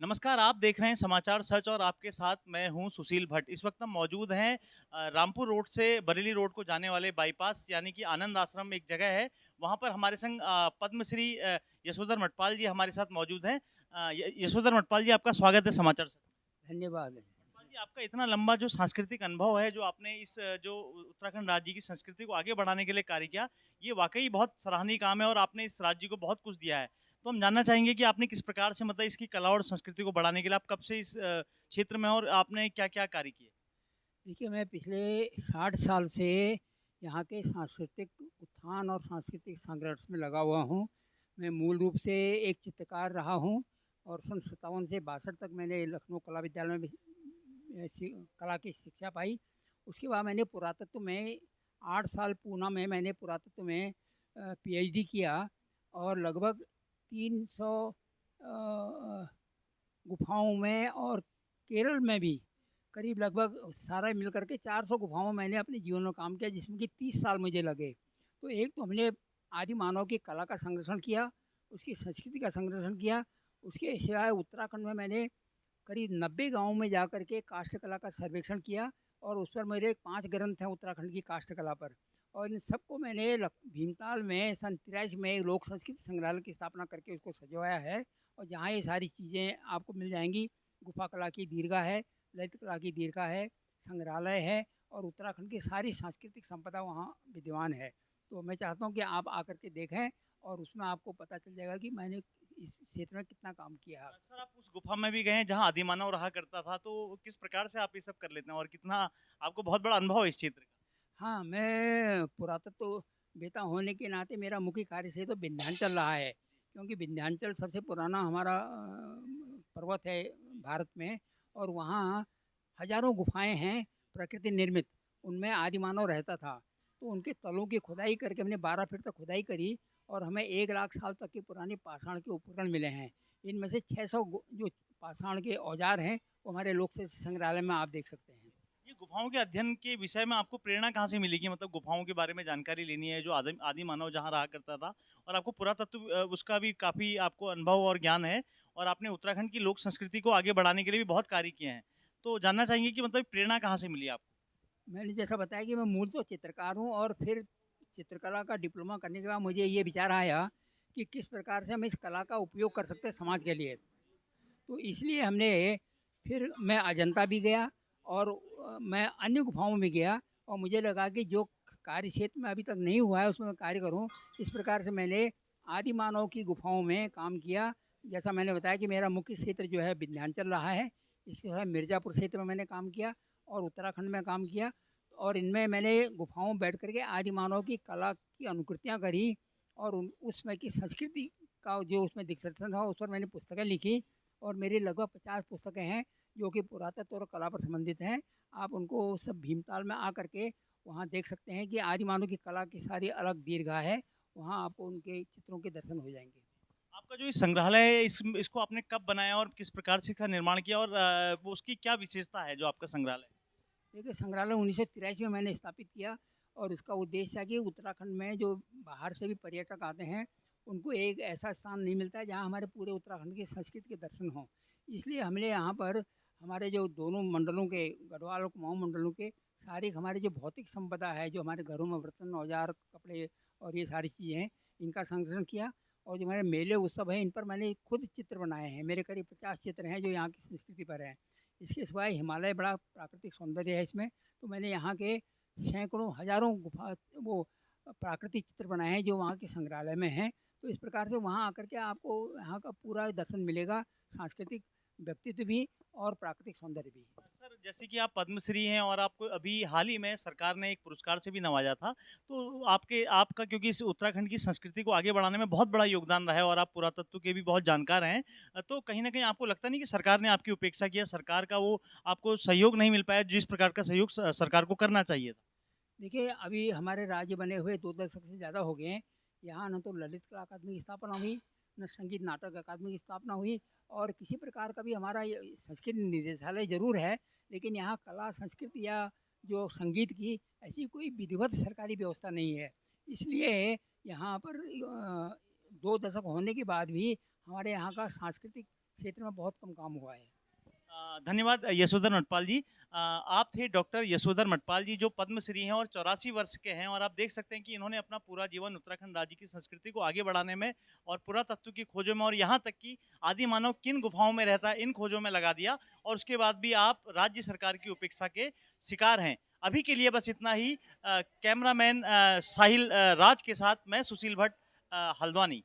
नमस्कार, आप देख रहे हैं समाचार सच और आपके साथ मैं हूं सुशील भट्ट। इस वक्त हम मौजूद हैं रामपुर रोड से बरेली रोड को जाने वाले बाईपास यानी कि आनंद आश्रम एक जगह है। वहां पर हमारे संग पद्मश्री यशोधर मटपाल जी हमारे साथ मौजूद हैं। यशोधर मटपाल जी, आपका स्वागत है समाचार सच में। धन्यवाद। मटपाल जी, आपका इतना लंबा जो सांस्कृतिक अनुभव है, जो आपने इस जो उत्तराखंड राज्य की संस्कृति को आगे बढ़ाने के लिए कार्य किया, ये वाकई बहुत सराहनीय काम है और आपने इस राज्य को बहुत कुछ दिया है। तो हम जानना चाहेंगे कि आपने किस प्रकार से मतलब इसकी कला और संस्कृति को बढ़ाने के लिए आप कब से इस क्षेत्र में और आपने क्या-क्या कार्य किए? देखिए, मैं पिछले 60 साल से यहाँ के सांस्कृतिक उत्थान और सांस्कृतिक संघर्ष में लगा हुआ हूँ। मैं मूल रूप से एक चित्रकार रहा हूँ और सन 57 से 62 तक मैंने लखनऊ कला विद्यालय में कला की शिक्षा पाई। उसके बाद मैंने पुरातत्व में 8 साल पूना में मैंने पुरातत्व में पीएचडी किया और लगभग 300 गुफाओं में और केरल में भी करीब लगभग सारा मिल कर के 400 गुफाओं में मैंने अपने जीवन में काम किया, जिसमें कि 30 साल मुझे लगे। तो एक तो हमने आदि मानव की कला का संरक्षण किया, उसकी संस्कृति का संरक्षण किया। उसके सिवाय उत्तराखंड में मैंने करीब 90 गाँव में जा कर के काष्ठ कला का सर्वेक्षण किया और उस पर मेरे 5 ग्रंथ हैं उत्तराखंड की काष्ठ कला पर। और इन सबको मैंने भीमताल में सन 83 में एक लोक संस्कृति संग्रहालय की स्थापना करके उसको सजवाया है। और जहाँ ये सारी चीज़ें आपको मिल जाएंगी, गुफा कला की दीर्घा है, ललित कला की दीर्घा है, संग्रहालय है और उत्तराखंड की सारी सांस्कृतिक संपदा वहाँ विद्यमान है। तो मैं चाहता हूँ कि आप आकर के देखें और उसमें आपको पता चल जाएगा कि मैंने इस क्षेत्र में कितना काम किया है। सर, आप उस गुफा में भी गए हैं जहाँ आदिमानव रहा करता था, तो किस प्रकार से आप ये सब कर लेते हैं और कितना आपको बहुत बड़ा अनुभव है इस क्षेत्र का? हाँ, मैं पुरातत्व वेता होने के नाते मेरा मुख्य कार्य से तो विंध्याचल रहा है, क्योंकि विंध्याचल सबसे पुराना हमारा पर्वत है भारत में। और वहाँ हजारों गुफाएं हैं प्रकृति निर्मित, उनमें आदिमानव रहता था। तो उनके तलों की खुदाई करके हमने 12 फीट तक खुदाई करी और हमें 1 लाख साल तक के पुराने पाषाण के उपकरण मिले हैं। इनमें से 600 जो पाषाण के औजार हैं वो हमारे लोक संग्रहालय में आप देख सकते हैं। ये गुफाओं के अध्ययन के विषय में आपको प्रेरणा कहाँ से मिली कि मतलब गुफाओं के बारे में जानकारी लेनी है, जो आदि आदि मानव जहाँ रहा करता था और आपको पुरातत्व उसका भी काफ़ी आपको अनुभव और ज्ञान है और आपने उत्तराखंड की लोक संस्कृति को आगे बढ़ाने के लिए भी बहुत कार्य किए हैं। तो जानना चाहेंगे कि मतलब प्रेरणा कहाँ से मिली आपको? मैंने जैसा बताया कि मैं मूल तो चित्रकार हूँ और फिर चित्रकला का डिप्लोमा करने के बाद मुझे ये विचार आया कि किस प्रकार से हम इस कला का उपयोग कर सकते हैं समाज के लिए। तो इसलिए हमने फिर मैं अजंता भी गया और मैं अन्य गुफाओं में भी गया और मुझे लगा कि जो कार्य क्षेत्र में अभी तक नहीं हुआ है उसमें मैं कार्य करूं। इस प्रकार से मैंने आदि मानव की गुफाओं में काम किया। जैसा मैंने बताया कि मेरा मुख्य क्षेत्र जो है विंध्याचल रहा है, इसके साथ मिर्ज़ापुर क्षेत्र में मैंने काम किया और उत्तराखंड में काम किया। और इनमें मैंने गुफाओं में बैठ कर के आदि मानव की कला की अनुकृतियाँ करी और उसमें की संस्कृति का जो उसमें दिग्दर्शन था उस पर मैंने पुस्तकें लिखी। और मेरी लगभग 50 पुस्तकें हैं जो कि पुरातत्व और कला पर संबंधित हैं। आप उनको सब भीमताल में आ करके वहाँ देख सकते हैं कि आदि मानव की कला की सारी अलग दीर्घा है। वहाँ आपको उनके चित्रों के दर्शन हो जाएंगे। आपका जो ये संग्रहालय है इसको आपने कब बनाया और किस प्रकार से इसका निर्माण किया और वो उसकी क्या विशेषता है जो आपका संग्रहालय? देखिए, संग्रहालय 1983 में मैंने स्थापित किया और उसका उद्देश्य है कि उत्तराखंड में जो बाहर से भी पर्यटक आते हैं उनको एक ऐसा स्थान नहीं मिलता है जहाँ हमारे पूरे उत्तराखंड की संस्कृति के दर्शन हों। इसलिए हमने यहाँ पर हमारे जो दोनों मंडलों के गढ़वाल और कुमाऊं मंडलों के सारी हमारी जो भौतिक संपदा है, जो हमारे घरों में बर्तन औजार कपड़े और ये सारी चीज़ें हैं, इनका संरक्षण किया। और जो हमारे मेले उत्सव हैं इन पर मैंने खुद चित्र बनाए हैं। मेरे करीब 50 चित्र हैं जो यहाँ की संस्कृति पर हैं। इसके सिवाय हिमालय बड़ा प्राकृतिक सौंदर्य है इसमें। तो मैंने यहाँ के सैकड़ों हज़ारों गुफा वो प्राकृतिक चित्र बनाए हैं जो वहाँ के संग्रहालय में हैं। तो इस प्रकार से वहाँ आकर के आपको यहाँ का पूरा दर्शन मिलेगा, सांस्कृतिक व्यक्तित्व भी और प्राकृतिक सौंदर्य भी। सर, जैसे कि आप पद्मश्री हैं और आपको अभी हाल ही में सरकार ने एक पुरस्कार से भी नवाजा था। तो आपका क्योंकि इस उत्तराखंड की संस्कृति को आगे बढ़ाने में बहुत बड़ा योगदान रहा है और आप पुरातत्व के भी बहुत जानकार हैं। तो कहीं न कहीं आपको लगता नहीं कि सरकार ने आपकी उपेक्षा किया, सरकार का वो आपको सहयोग नहीं मिल पाया जिस प्रकार का सहयोग स सरकार को करना चाहिए था? देखिए, अभी हमारे राज्य बने हुए 2 दशक से ज़्यादा हो गए हैं। यहाँ न तो ललित कला अकादमी की स्थापना हुई, न संगीत नाटक अकादमी की स्थापना हुई और किसी प्रकार का भी हमारा ये संस्कृत निदेशालय ज़रूर है, लेकिन यहाँ कला, संस्कृति या जो संगीत की ऐसी कोई विधिवत सरकारी व्यवस्था नहीं है। इसलिए यहाँ पर 2 दशक होने के बाद भी हमारे यहाँ का सांस्कृतिक क्षेत्र में बहुत कम काम हुआ है। धन्यवाद यशोधर मटपाल जी। आप थे डॉक्टर यशोधर मटपाल जी, जो पद्मश्री हैं और 84 वर्ष के हैं, और आप देख सकते हैं कि इन्होंने अपना पूरा जीवन उत्तराखंड राज्य की संस्कृति को आगे बढ़ाने में और पुरातत्व की खोजों में, और यहाँ तक कि आदि मानव किन गुफाओं में रहता है, इन खोजों में लगा दिया। और उसके बाद भी आप राज्य सरकार की उपेक्षा के शिकार हैं। अभी के लिए बस इतना ही। कैमरामैन साहिल राज के साथ मैं सुशील भट्ट, हल्द्वानी।